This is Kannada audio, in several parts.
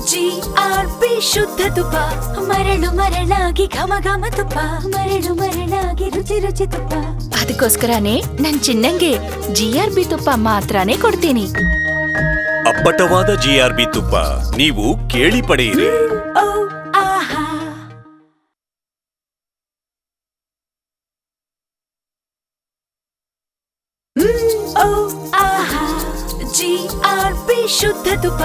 ಜಿಆರ್ಬಿ ಶುದ್ಧ ತುಪ್ಪ, ಮರಳು ಮರಳಾಗಿ ಘಮ ಘಮ ತುಪ್ಪ, ಮರಳು ಮರಳಾಗಿ ರುಚಿ ರುಚಿ ತುಪ್ಪ. ಅದಕ್ಕೋಸ್ಕರನೇ ನನ್ ಚಿನ್ನಂಗೆ ಜಿಆರ್ಬಿ ತುಪ್ಪ ಮಾತ್ರನೇ ಕೊಡ್ತೀನಿ. ಅಪ್ಪಟವಾದ ಜಿಆರ್ಬಿ ತುಪ್ಪ, ನೀವು ಕೇಳಿ ಪಡೆಯಿರಿ. ಜಿಆರ್ಬಿ ಶುದ್ಧ ತುಪ್ಪ,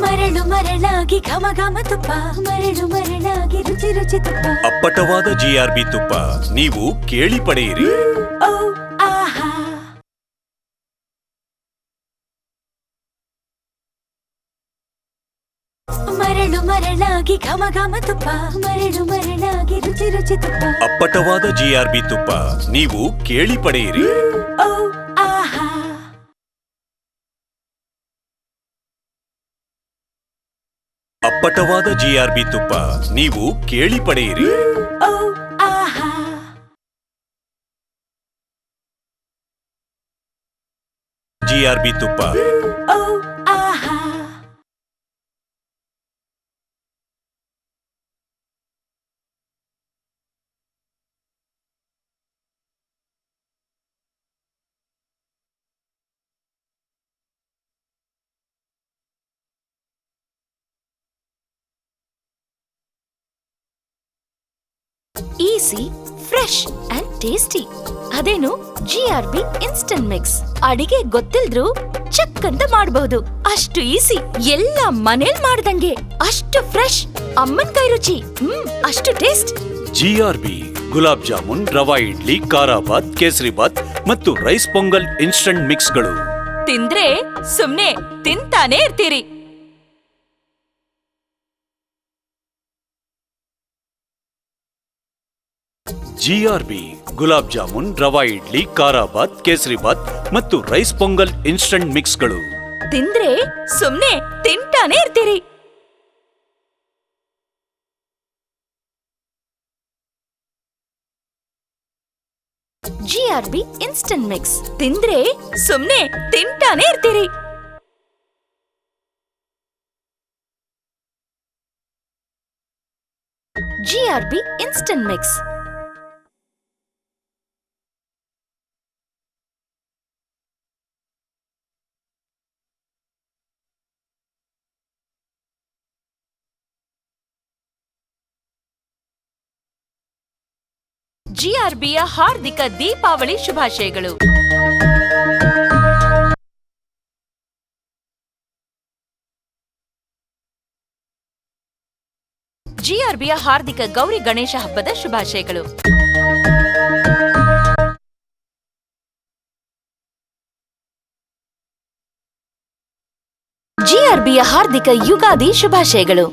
ಮರಳು ಮರಳಾಗಿ ಘಮ ಘಮ ತುಪ್ಪ, ಮರಳು ಮರಳಾಗಿ ರುಚಿ ರುಚಿ ತುಪ್ಪ. ಅಪ್ಪಟವಾದ ಜಿಆರ್ಬಿ ತುಪ್ಪ, ನೀವು ಕೇಳಿ ಪಡೆಯಿರಿ. ಮರಳು ಮರಳಾಗಿ ಘಮ ಘಮ ತುಪ್ಪ, ಮರಳು ಮರಳಾಗಿ ರುಚಿ ರುಚಿ ತುಪ್ಪ. ಅಪ್ಪಟವಾದ ಜಿಆರ್ಬಿ ತುಪ್ಪ, ನೀವು ಕೇಳಿ ಪಡೆಯಿರಿ. ಅಪ್ಪಟವಾದ ಜಿಆರ್ಬಿ ತುಪ್ಪ, ನೀವು ಕೇಳಿ ಪಡೆಯಿರಿ. ಜಿಆರ್ಬಿ ತುಪ್ಪ. Easy, fresh and tasty. ಅದೇನು ಜಿಆರ್ಬಿ ಇನ್ಸ್ಟಂಟ್ ಮಿಕ್ಸ್. ಅಡಿಗೆ ಗೊತ್ತಿಲ್ದ್ರು ಚಕ್ ಅಂತ ಮಾಡಬಹುದು. ಅಷ್ಟು ಈಸಿ, ಎಲ್ಲ ಮನೇಲಿ ಮಾಡ್ದಂಗೆ. ಅಷ್ಟು ಫ್ರೆಶ್, ಅಮ್ಮನ್ ಕೈ ರುಚಿ, ಅಷ್ಟು ಟೇಸ್ಟ್. ಜಿಆರ್ಬಿ ಗುಲಾಬ್ ಜಾಮೂನ್, ರವಾ ಇಡ್ಲಿ, ಖಾರಾಬಾತ್, ಕೇಸರಿಬಾತ್ ಮತ್ತು ರೈಸ್ ಪೊಂಗಲ್ ಇನ್ಸ್ಟಂಟ್ ಮಿಕ್ಸ್ಗಳು ತಿಂದ್ರೆ ಸುಮ್ನೆ ತಿಂತಾನೆ ಇರ್ತೀರಿ. ಜಿಆರ್ಬಿ ಗುಲಾಬ್ ಜಾಮೂನ್, ರವಾ ಇಡ್ಲಿ, ಖಾರಾಬಾತ್, ಕೇಸರಿಬಾತ್ ಮತ್ತು ರೈಸ್ ಪೊಂಗಲ್ ಇನ್ಸ್ಟಂಟ್ ಮಿಕ್ಸ್ಗಳು ತಿಂದ್ರೆ ಸುಮ್ನೆ ತಿಂತಾನೆ ಇರ್ತೀರಿ. ಜಿಆರ್ಬಿ ಇನ್ಸ್ಟಂಟ್ ಮಿಕ್ಸ್ ತಿಂದ್ರೆ ಸುಮ್ನೆ ತಿಂತಾನೆ ಇರ್ತೀರಿ. GRB instant mix. ಜಿಆರ್ಬಿಯ ಹಾರ್ದಿಕ ದೀಪಾವಳಿ ಶುಭಾಶಯಗಳು. ಜಿಆರ್ಬಿಯ ಹಾರ್ದಿಕ ಗೌರಿ ಗಣೇಶ ಹಬ್ಬದ ಶುಭಾಶಯಗಳು. ಜಿಆರ್ಬಿಯ ಹಾರ್ದಿಕ ಯುಗಾದಿ ಶುಭಾಶಯಗಳು.